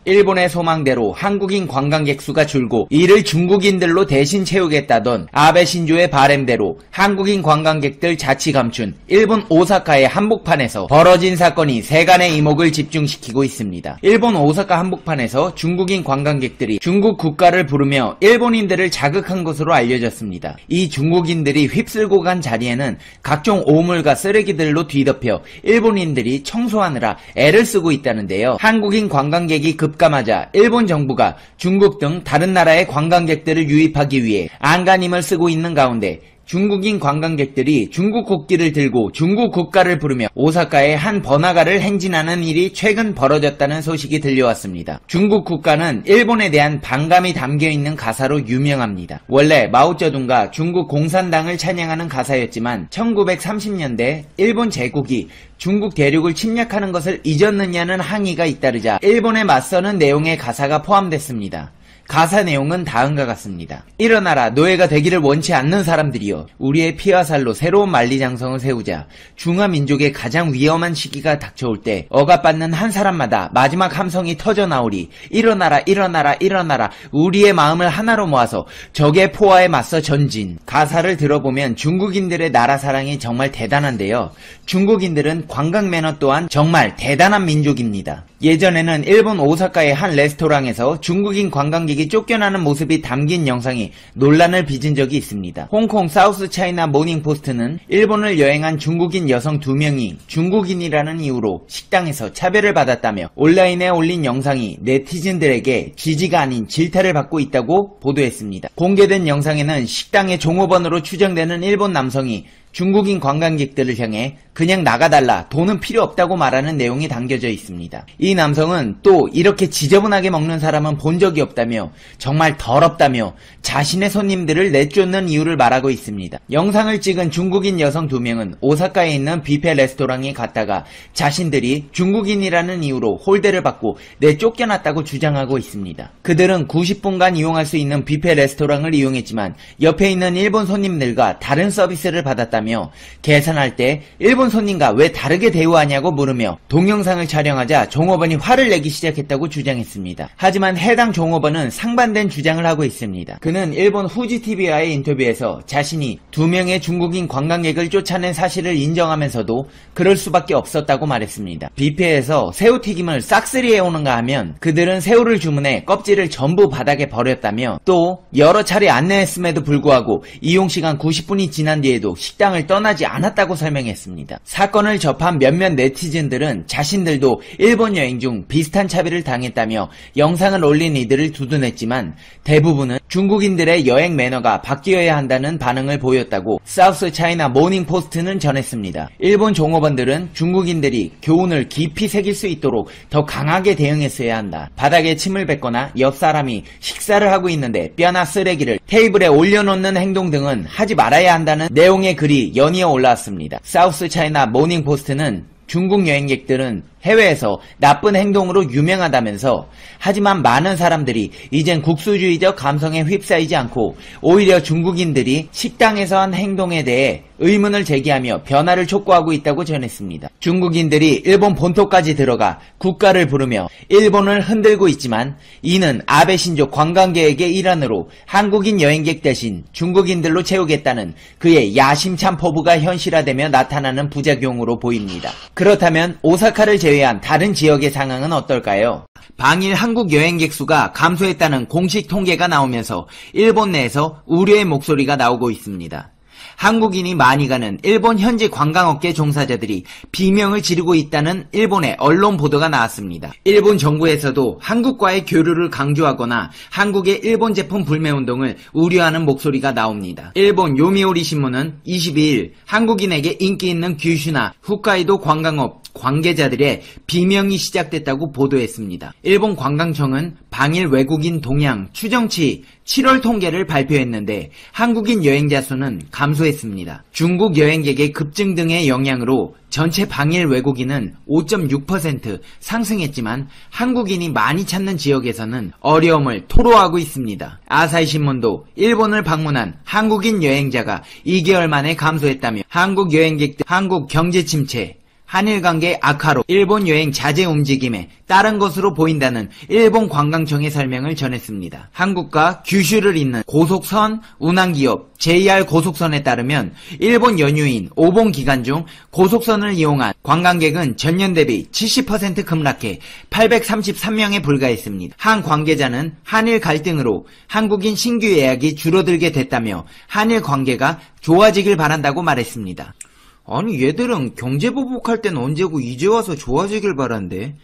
일본의 소망대로 한국인 관광객 수가 줄고 이를 중국인들로 대신 채우겠다던 아베 신조의 바램대로 한국인 관광객들 자치 감춘 일본 오사카의 한복판에서 벌어진 사건이 세간의 이목을 집중시키고 있습니다. 일본 오사카 한복판에서 중국인 관광객들이 중국 국가를 부르며 일본인들을 자극한 것으로 알려졌습니다. 이 중국인들이 휩쓸고 간 자리에는 각종 오물과 쓰레기들로 뒤덮여 일본인들이 청소하느라 애를 쓰고 있다는데요. 한국인 관광객이 급감하자 일본 정부가 중국 등 다른 나라의 관광객들을 유입하기 위해 안간힘을 쓰고 있는 가운데 중국인 관광객들이 중국 국기를 들고 중국 국가를 부르며 오사카의 한 번화가를 행진하는 일이 최근 벌어졌다는 소식이 들려왔습니다. 중국 국가는 일본에 대한 반감이 담겨있는 가사로 유명합니다. 원래 마오쩌둥과 중국 공산당을 찬양하는 가사였지만 1930년대 일본 제국이 중국 대륙을 침략하는 것을 잊었느냐는 항의가 잇따르자 일본에 맞서는 내용의 가사가 포함됐습니다. 가사 내용은 다음과 같습니다. 일어나라 노예가 되기를 원치 않는 사람들이여, 우리의 피와 살로 새로운 만리장성을 세우자. 중화민족의 가장 위험한 시기가 닥쳐올 때 억압받는 한 사람마다 마지막 함성이 터져나오리. 일어나라 일어나라 일어나라, 우리의 마음을 하나로 모아서 적의 포화에 맞서 전진. 가사를 들어보면 중국인들의 나라 사랑이 정말 대단한데요. 중국인들은 관광 매너 또한 정말 대단한 민족입니다. 예전에는 일본 오사카의 한 레스토랑에서 중국인 관광객이 쫓겨나는 모습이 담긴 영상이 논란을 빚은 적이 있습니다. 홍콩 사우스 차이나 모닝포스트는 일본을 여행한 중국인 여성 2명이 중국인이라는 이유로 식당에서 차별을 받았다며 온라인에 올린 영상이 네티즌들에게 지지가 아닌 질타를 받고 있다고 보도했습니다. 공개된 영상에는 식당의 종업원으로 추정되는 일본 남성이 중국인 관광객들을 향해 그냥 나가달라, 돈은 필요 없다고 말하는 내용이 담겨져 있습니다. 이 남성은 또 이렇게 지저분하게 먹는 사람은 본 적이 없다며 정말 더럽다며 자신의 손님들을 내쫓는 이유를 말하고 있습니다. 영상을 찍은 중국인 여성 2명은 오사카에 있는 뷔페 레스토랑에 갔다가 자신들이 중국인이라는 이유로 홀대를 받고 내쫓겨났다고 주장하고 있습니다. 그들은 90분간 이용할 수 있는 뷔페 레스토랑을 이용했지만 옆에 있는 일본 손님들과 다른 서비스를 받았다며 계산할 때 일본 손님과 왜 다르게 대우하냐고 물으며 동영상을 촬영하자 종업원이 화를 내기 시작했다고 주장했습니다. 하지만 해당 종업원은 상반된 주장을 하고 있습니다. 그는 일본 후지TV와의 인터뷰에서 자신이 2명의 중국인 관광객을 쫓아낸 사실을 인정하면서도 그럴 수밖에 없었다고 말했습니다. 뷔페에서 새우튀김을 싹쓸이 해오는가 하면 그들은 새우를 주문해 껍질을 전부 바닥에 버렸다며 또 여러 차례 안내했음에도 불구하고 이용시간 90분이 지난 뒤에도 식당을 떠나지 않았다고 설명했습니다. 사건을 접한 몇몇 네티즌들은 자신들도 일본 여행 중 비슷한 차별을 당했다며 영상을 올린 이들을 두둔했지만 대부분은 중국인들의 여행 매너가 바뀌어야 한다는 반응을 보였다고 사우스 차이나 모닝포스트는 전했습니다. 일본 종업원들은 중국인들이 교훈을 깊이 새길 수 있도록 더 강하게 대응했어야 한다. 바닥에 침을 뱉거나 옆 사람이 식사를 하고 있는데 뼈나 쓰레기를 테이블에 올려놓는 행동 등은 하지 말아야 한다는 내용의 글이 연이어 올라왔습니다. 사우스 차이나 모닝포스트는 중국 여행객들은 해외에서 나쁜 행동으로 유명하다면서 하지만 많은 사람들이 이젠 국수주의적 감성에 휩싸이지 않고 오히려 중국인들이 식당에서 한 행동에 대해 의문을 제기하며 변화를 촉구하고 있다고 전했습니다. 중국인들이 일본 본토까지 들어가 국가를 부르며 일본을 흔들고 있지만 이는 아베 신조 관광계획의 일환으로 한국인 여행객 대신 중국인들로 채우겠다는 그의 야심찬 포부가 현실화되며 나타나는 부작용으로 보입니다. 그렇다면 오사카를 제외한 다른 지역의 상황은 어떨까요? 방일 한국 여행객 수가 감소했다는 공식 통계가 나오면서 일본 내에서 우려의 목소리가 나오고 있습니다. 한국인이 많이 가는 일본 현지 관광업계 종사자들이 비명을 지르고 있다는 일본의 언론 보도가 나왔습니다. 일본 정부에서도 한국과의 교류를 강조하거나 한국의 일본 제품 불매운동을 우려하는 목소리가 나옵니다. 일본 요미우리 신문은 22일 한국인에게 인기 있는 규슈나 홋카이도 관광업 관계자들의 비명이 시작됐다고 보도했습니다. 일본 관광청은 방일 외국인 동향 추정치 7월 통계를 발표했는데 한국인 여행자 수는 감소했습니다. 중국 여행객의 급증 등의 영향으로 전체 방일 외국인은 5.6% 상승했지만 한국인이 많이 찾는 지역에서는 어려움을 토로하고 있습니다. 아사히 신문도 일본을 방문한 한국인 여행자가 2개월 만에 감소했다며 한국 여행객들 한국 경제 침체, 한일 관계 악화로 일본 여행 자제 움직임에 따른 것으로 보인다는 일본 관광청의 설명을 전했습니다. 한국과 규슈를 잇는 고속선 운항기업 JR 고속선에 따르면 일본 연휴인 오본 기간 중 고속선을 이용한 관광객은 전년 대비 70% 급락해 833명에 불과했습니다. 한 관계자는 한일 갈등으로 한국인 신규 예약이 줄어들게 됐다며 한일 관계가 좋아지길 바란다고 말했습니다. 아니 얘들은 경제 보복할 땐 언제고 이제 와서 좋아지길 바란대.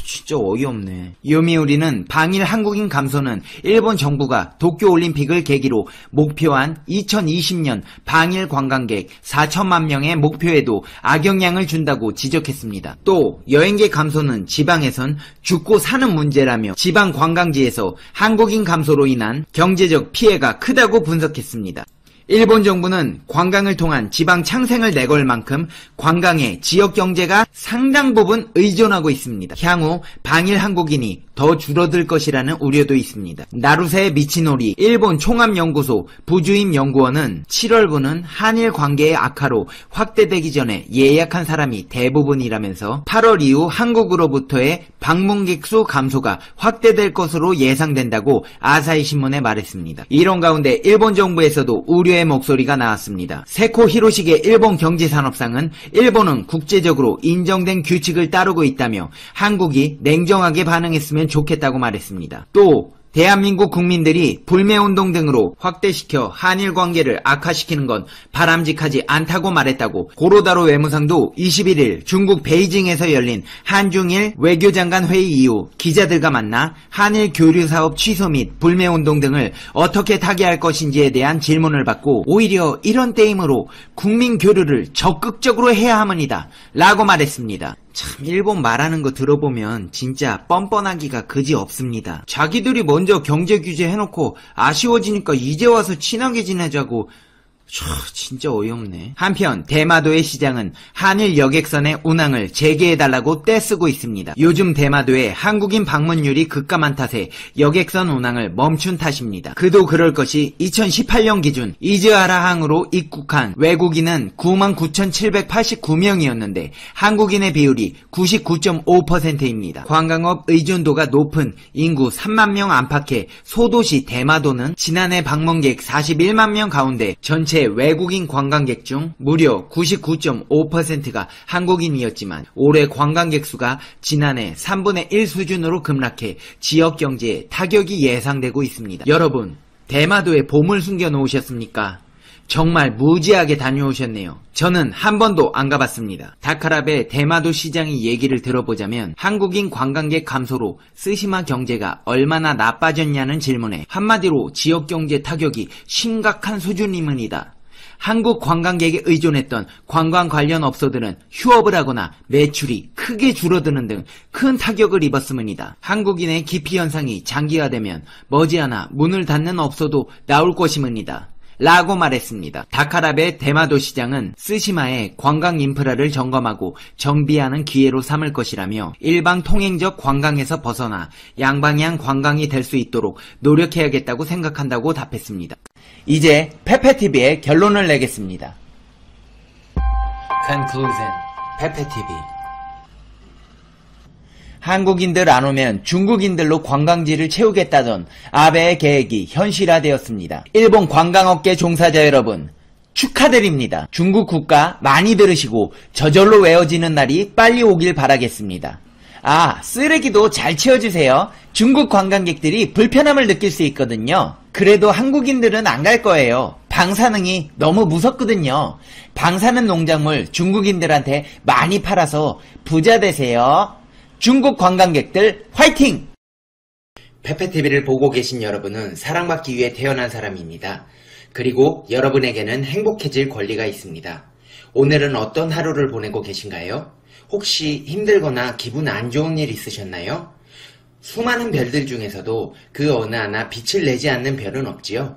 진짜 어이없네. 요미우리는 방일 한국인 감소는 일본 정부가 도쿄올림픽을 계기로 목표한 2020년 방일 관광객 4천만 명의 목표에도 악영향을 준다고 지적했습니다. 또 여행객 감소는 지방에선 죽고 사는 문제라며 지방 관광지에서 한국인 감소로 인한 경제적 피해가 크다고 분석했습니다. 일본 정부는 관광을 통한 지방 창생을 내걸 만큼 관광에 지역 경제가 상당 부분 의존하고 있습니다. 향후 방일 한국인이 더 줄어들 것이라는 우려도 있습니다. 나루세 미치노리 일본 총합연구소 부주임 연구원은 7월부는 한일 관계의 악화로 확대되기 전에 예약한 사람이 대부분이라면서 8월 이후 한국으로부터의 방문객 수 감소가 확대될 것으로 예상된다고 아사히 신문에 말했습니다. 이런 가운데 일본 정부에서도 우려의 목소리가 나왔습니다. 세코 히로시게 일본 경제산업상은 일본은 국제적으로 인정된 규칙을 따르고 있다며 한국이 냉정하게 반응했으면 좋겠다고 말했습니다. 또 대한민국 국민들이 불매운동 등으로 확대시켜 한일 관계를 악화시키는 건 바람직하지 않다고 말했다고 고로다로 외무상도 21일 중국 베이징에서 열린 한중일 외교장관 회의 이후 기자들과 만나 한일 교류사업 취소 및 불매운동 등을 어떻게 타개할 것인지에 대한 질문을 받고 오히려 이런 때이므로 국민 교류를 적극적으로 해야 함이다 라고 말했습니다. 참 일본 말하는 거 들어보면 진짜 뻔뻔하기가 그지 없습니다. 자기들이 먼저 경제 규제 해놓고 아쉬워지니까 이제 와서 친하게 지내자고. 진짜 어이없네. 한편 대마도의 시장은 한일 여객선의 운항을 재개해달라고 떼쓰고 있습니다. 요즘 대마도에 한국인 방문율이 급감한 탓에 여객선 운항을 멈춘 탓입니다. 그도 그럴 것이 2018년 기준 이즈하라항으로 입국한 외국인은 99,789명이었는데 한국인의 비율이 99.5%입니다. 관광업 의존도가 높은 인구 3만 명 안팎의 소도시 대마도는 지난해 방문객 41만 명 가운데 전체 외국인 관광객 중 무려 99.5%가 한국인이었지만 올해 관광객 수가 지난해 3분의 1 수준으로 급락해 지역 경제에 타격이 예상되고 있습니다. 여러분, 대마도에 보물 숨겨 놓으셨습니까? 정말 무지하게 다녀오셨네요. 저는 한 번도 안 가봤습니다. 다카랍의 대마도 시장의 얘기를 들어보자면 한국인 관광객 감소로 스시마 경제가 얼마나 나빠졌냐는 질문에 한마디로 지역 경제 타격이 심각한 수준임입니다. 한국 관광객에 의존했던 관광 관련 업소들은 휴업을 하거나 매출이 크게 줄어드는 등 큰 타격을 입었습니다. 한국인의 기피 현상이 장기화되면 머지않아 문을 닫는 업소도 나올 것임입니다. 라고 말했습니다. 다카랍의 대마도 시장은 스시마의 관광 인프라를 점검하고 정비하는 기회로 삼을 것이라며 일방 통행적 관광에서 벗어나 양방향 관광이 될 수 있도록 노력해야겠다고 생각한다고 답했습니다. 이제 페페TV의 결론을 내겠습니다. Conclusion, 페페TV. 한국인들 안 오면 중국인들로 관광지를 채우겠다던 아베의 계획이 현실화되었습니다. 일본 관광업계 종사자 여러분, 축하드립니다. 중국 국가 많이 들으시고 저절로 외워지는 날이 빨리 오길 바라겠습니다. 쓰레기도 잘 치워주세요. 중국 관광객들이 불편함을 느낄 수 있거든요. 그래도 한국인들은 안 갈 거예요. 방사능이 너무 무섭거든요. 방사능 농작물 중국인들한테 많이 팔아서 부자 되세요. 중국 관광객들 화이팅! 페페TV를 보고 계신 여러분은 사랑받기 위해 태어난 사람입니다. 그리고 여러분에게는 행복해질 권리가 있습니다. 오늘은 어떤 하루를 보내고 계신가요? 혹시 힘들거나 기분 안 좋은 일 있으셨나요? 수많은 별들 중에서도 그 어느 하나 빛을 내지 않는 별은 없지요.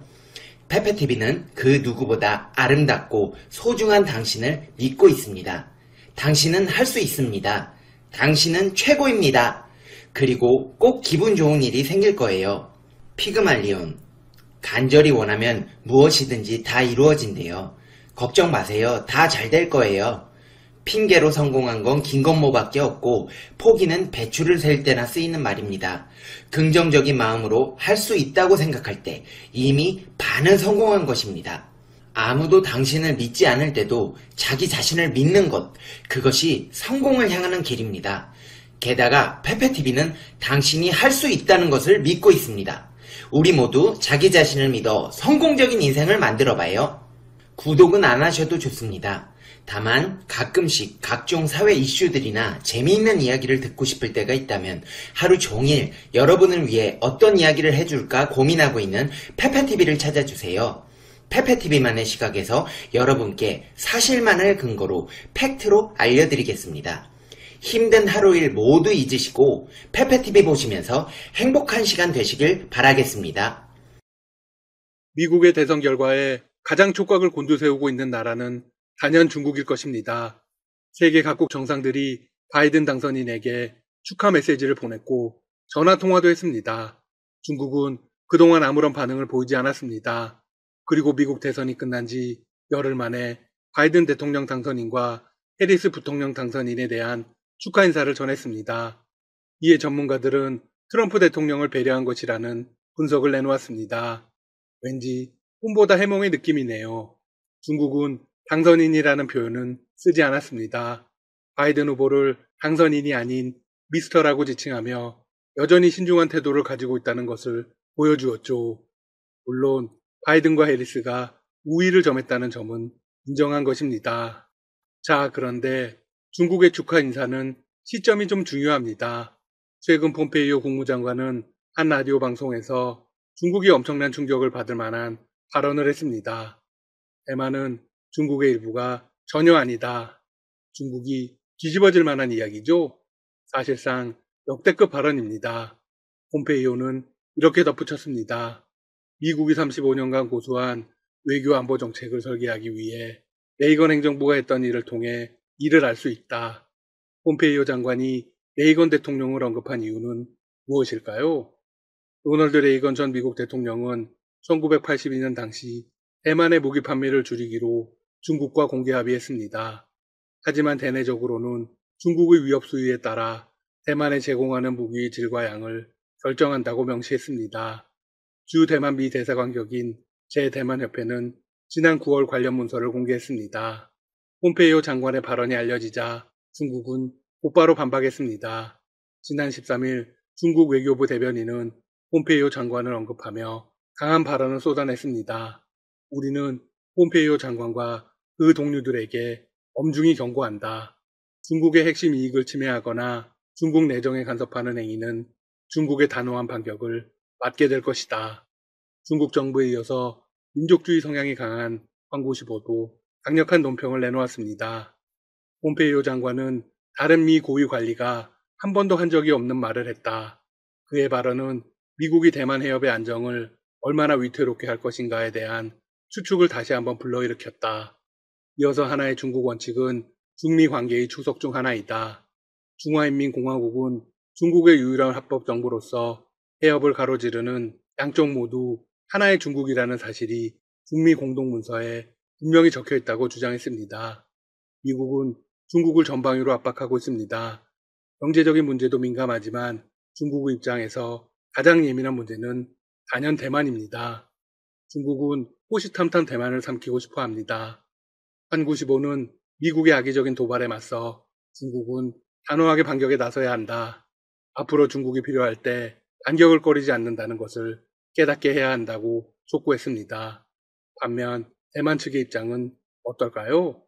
페페TV는 그 누구보다 아름답고 소중한 당신을 믿고 있습니다. 당신은 할 수 있습니다. 당신은 최고입니다. 그리고 꼭 기분 좋은 일이 생길 거예요. 피그말리온. 간절히 원하면 무엇이든지 다 이루어진대요. 걱정 마세요. 다 잘 될 거예요. 핑계로 성공한 건 김건모밖에 없고 포기는 배추를 셀 때나 쓰이는 말입니다. 긍정적인 마음으로 할 수 있다고 생각할 때 이미 반은 성공한 것입니다. 아무도 당신을 믿지 않을 때도 자기 자신을 믿는 것, 그것이 성공을 향하는 길입니다. 게다가 페페TV는 당신이 할 수 있다는 것을 믿고 있습니다. 우리 모두 자기 자신을 믿어 성공적인 인생을 만들어봐요. 구독은 안 하셔도 좋습니다. 다만 가끔씩 각종 사회 이슈들이나 재미있는 이야기를 듣고 싶을 때가 있다면 하루 종일 여러분을 위해 어떤 이야기를 해줄까 고민하고 있는 페페TV를 찾아주세요. 페페TV만의 시각에서 여러분께 사실만을 근거로 팩트로 알려드리겠습니다. 힘든 하루일 모두 잊으시고 페페TV 보시면서 행복한 시간 되시길 바라겠습니다. 미국의 대선 결과에 가장 촉각을 곤두세우고 있는 나라는 단연 중국일 것입니다. 세계 각국 정상들이 바이든 당선인에게 축하 메시지를 보냈고 전화통화도 했습니다. 중국은 그동안 아무런 반응을 보이지 않았습니다. 그리고 미국 대선이 끝난 지 열흘 만에 바이든 대통령 당선인과 해리스 부통령 당선인에 대한 축하 인사를 전했습니다. 이에 전문가들은 트럼프 대통령을 배려한 것이라는 분석을 내놓았습니다. 왠지 꿈보다 해몽의 느낌이네요. 중국은 당선인이라는 표현은 쓰지 않았습니다. 바이든 후보를 당선인이 아닌 미스터라고 지칭하며 여전히 신중한 태도를 가지고 있다는 것을 보여주었죠. 물론 바이든과 해리스가 우위를 점했다는 점은 인정한 것입니다. 자, 그런데 중국의 축하 인사는 시점이 좀 중요합니다. 최근 폼페이오 국무장관은 한 라디오 방송에서 중국이 엄청난 충격을 받을 만한 발언을 했습니다. 대만은 중국의 일부가 전혀 아니다. 중국이 뒤집어질 만한 이야기죠. 사실상 역대급 발언입니다. 폼페이오는 이렇게 덧붙였습니다. 미국이 35년간 고수한 외교 안보 정책을 설계하기 위해 레이건 행정부가 했던 일을 통해 이를 알 수 있다. 폼페이오 장관이 레이건 대통령을 언급한 이유는 무엇일까요? 로널드 레이건 전 미국 대통령은 1982년 당시 대만의 무기 판매를 줄이기로 중국과 공개 합의했습니다. 하지만 대내적으로는 중국의 위협 수위에 따라 대만에 제공하는 무기의 질과 양을 결정한다고 명시했습니다. 주 대만 미 대사관 격인 제 대만협회는 지난 9월 관련 문서를 공개했습니다. 폼페이오 장관의 발언이 알려지자 중국은 곧바로 반박했습니다. 지난 13일 중국 외교부 대변인은 폼페이오 장관을 언급하며 강한 발언을 쏟아냈습니다. 우리는 폼페이오 장관과 그 동료들에게 엄중히 경고한다. 중국의 핵심 이익을 침해하거나 중국 내정에 간섭하는 행위는 중국의 단호한 반격을 맞게 될 것이다. 중국 정부에 이어서 민족주의 성향이 강한 황구시보도 강력한 논평을 내놓았습니다. 폼페이오 장관은 다른 미 고위 관리가 한 번도 한 적이 없는 말을 했다. 그의 발언은 미국이 대만 해협의 안정을 얼마나 위태롭게 할 것인가에 대한 추측을 다시 한번 불러일으켰다. 이어서 하나의 중국 원칙은 중미 관계의 추석 중 하나이다. 중화인민공화국은 중국의 유일한 합법 정부로서 해협을 가로지르는 양쪽 모두 하나의 중국이라는 사실이 중미 공동문서에 분명히 적혀 있다고 주장했습니다. 미국은 중국을 전방위로 압박하고 있습니다. 경제적인 문제도 민감하지만 중국의 입장에서 가장 예민한 문제는 단연 대만입니다. 중국은 호시탐탐 대만을 삼키고 싶어 합니다. 한구시보는 미국의 악의적인 도발에 맞서 중국은 단호하게 반격에 나서야 한다. 앞으로 중국이 필요할 때 반격을 꺼리지 않는다는 것을 깨닫게 해야 한다고 촉구했습니다. 반면 대만 측의 입장은 어떨까요?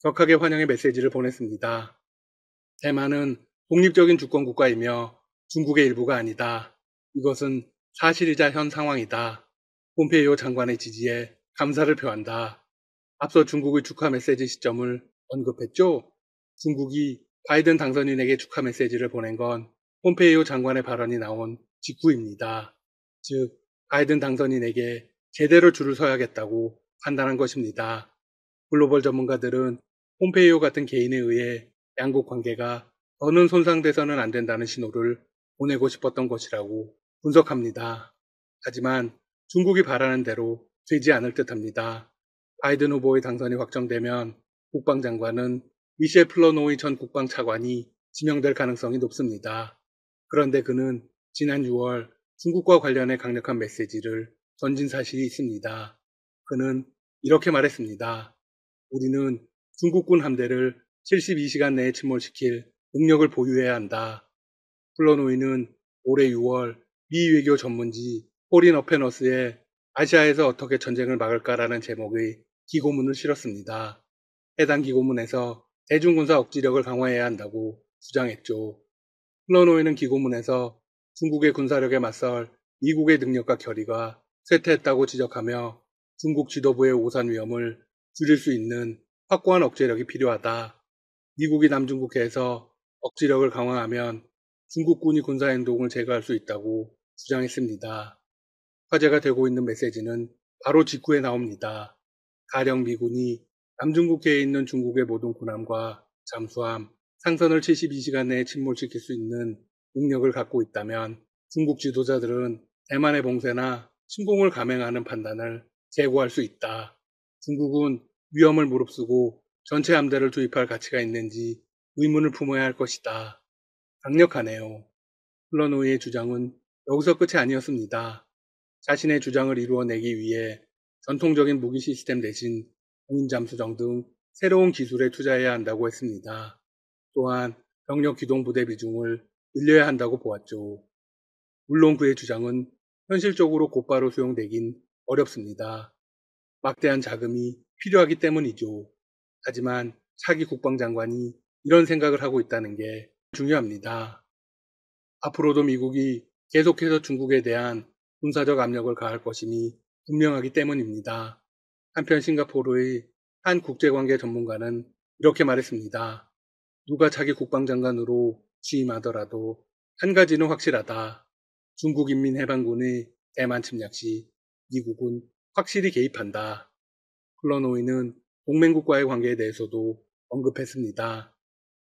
격하게 환영의 메시지를 보냈습니다. 대만은 독립적인 주권국가이며 중국의 일부가 아니다. 이것은 사실이자 현 상황이다. 폼페이오 장관의 지지에 감사를 표한다. 앞서 중국의 축하 메시지 시점을 언급했죠? 중국이 바이든 당선인에게 축하 메시지를 보낸 건 폼페이오 장관의 발언이 나온 직후입니다. 즉, 바이든 당선인에게 제대로 줄을 서야겠다고 판단한 것입니다. 글로벌 전문가들은 폼페이오 같은 개인에 의해 양국 관계가 더는 손상돼서는 안 된다는 신호를 보내고 싶었던 것이라고 분석합니다. 하지만 중국이 바라는 대로 되지 않을 듯합니다. 바이든 후보의 당선이 확정되면 국방장관은 미셸 플러노이 전 국방차관이 지명될 가능성이 높습니다. 그런데 그는 지난 6월 중국과 관련해 강력한 메시지를 던진 사실이 있습니다. 그는 이렇게 말했습니다. 우리는 중국군 함대를 72시간 내에 침몰시킬 능력을 보유해야 한다. 플러노이는 올해 6월 미 외교 전문지 포린 어페너스에 아시아에서 어떻게 전쟁을 막을까라는 제목의 기고문을 실었습니다. 해당 기고문에서 대중군사 억지력을 강화해야 한다고 주장했죠. 플러노이는 기고문에서 중국의 군사력에 맞설 미국의 능력과 결의가 쇠퇴했다고 지적하며 중국 지도부의 오산 위험을 줄일 수 있는 확고한 억제력이 필요하다. 미국이 남중국해에서 억지력을 강화하면 중국군이 군사행동을 제거할 수 있다고 주장했습니다. 화제가 되고 있는 메시지는 바로 직후에 나옵니다. 가령 미군이 남중국해에 있는 중국의 모든 군함과 잠수함, 상선을 72시간 내에 침몰시킬 수 있는 능력을 갖고 있다면 중국 지도자들은 대만의 봉쇄나 침공을 감행하는 판단을 제고할 수 있다. 중국은 위험을 무릅쓰고 전체 함대를 투입할 가치가 있는지 의문을 품어야 할 것이다. 강력하네요. 플러노이의 주장은 여기서 끝이 아니었습니다. 자신의 주장을 이루어내기 위해 전통적인 무기 시스템 대신 무인 잠수정 등 새로운 기술에 투자해야 한다고 했습니다. 또한 병력 기동 부대 비중을 늘려야 한다고 보았죠. 물론 그의 주장은 현실적으로 곧바로 수용되긴 어렵습니다. 막대한 자금이 필요하기 때문이죠. 하지만 차기 국방장관이 이런 생각을 하고 있다는 게 중요합니다. 앞으로도 미국이 계속해서 중국에 대한 군사적 압력을 가할 것임이 분명하기 때문입니다. 한편 싱가포르의 한 국제관계 전문가는 이렇게 말했습니다. 누가 차기 국방장관으로 취임하더라도 한 가지는 확실하다. 중국인민해방군의 대만 침략 시 미국은 확실히 개입한다. 플러노이는 동맹국과의 관계에 대해서도 언급했습니다.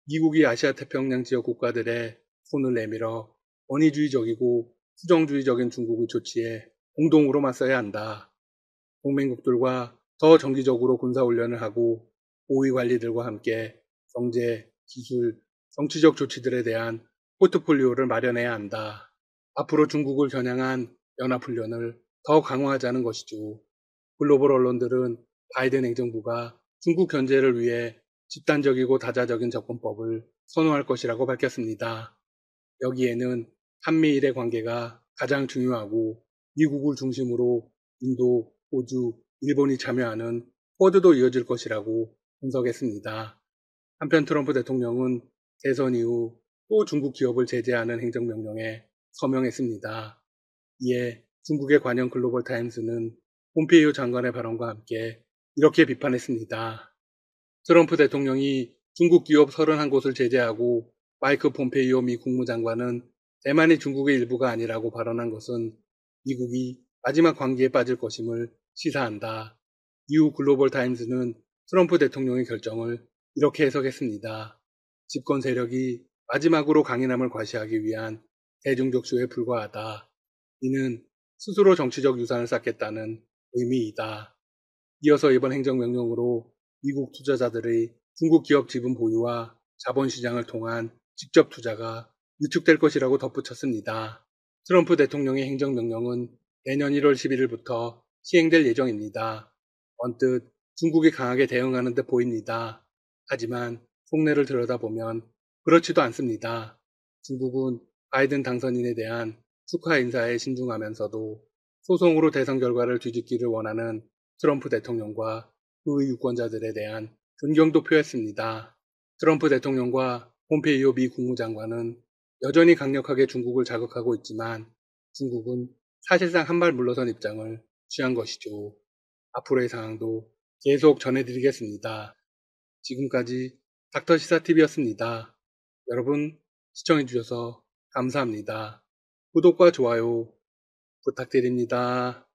미국이 아시아 태평양 지역 국가들의 손을 내밀어 원의주의적이고 수정주의적인 중국의 조치에 공동으로 맞서야 한다. 동맹국들과 더 정기적으로 군사훈련을 하고 고위 관리들과 함께 경제, 기술, 정치적 조치들에 대한 포트폴리오를 마련해야 한다. 앞으로 중국을 겨냥한 연합훈련을 더 강화하자는 것이죠. 글로벌 언론들은 바이든 행정부가 중국 견제를 위해 집단적이고 다자적인 접근법을 선호할 것이라고 밝혔습니다. 여기에는 한미일의 관계가 가장 중요하고 미국을 중심으로 인도, 호주, 일본이 참여하는 쿼드도 이어질 것이라고 분석했습니다. 한편 트럼프 대통령은 대선 이후 또 중국 기업을 제재하는 행정명령에 서명했습니다. 이에 중국의 관영 글로벌 타임스는 폼페이오 장관의 발언과 함께 이렇게 비판했습니다. 트럼프 대통령이 중국 기업 31곳을 제재하고 마이크 폼페이오 미 국무장관은 대만이 중국의 일부가 아니라고 발언한 것은 미국이 마지막 관계에 빠질 것임을 시사한다. 이후 글로벌 타임스는 트럼프 대통령의 결정을 이렇게 해석했습니다. 집권 세력이 마지막으로 강인함을 과시하기 위한 대중적 쇼에 불과하다. 이는 스스로 정치적 유산을 쌓겠다는 의미이다. 이어서 이번 행정명령으로 미국 투자자들의 중국 기업 지분 보유와 자본시장을 통한 직접 투자가 위축될 것이라고 덧붙였습니다. 트럼프 대통령의 행정명령은 내년 1월 11일부터 시행될 예정입니다. 언뜻 중국이 강하게 대응하는 듯 보입니다. 하지만 속내를 들여다보면 그렇지도 않습니다. 중국은 바이든 당선인에 대한 축하 인사에 신중하면서도 소송으로 대선 결과를 뒤집기를 원하는 트럼프 대통령과 그의 유권자들에 대한 존경도 표했습니다. 트럼프 대통령과 폼페이오 미 국무장관은 여전히 강력하게 중국을 자극하고 있지만 중국은 사실상 한 발 물러선 입장을 취한 것이죠. 앞으로의 상황도 계속 전해드리겠습니다. 지금까지 닥터시사TV였습니다. 여러분 시청해주셔서 감사합니다. 구독과 좋아요 부탁드립니다.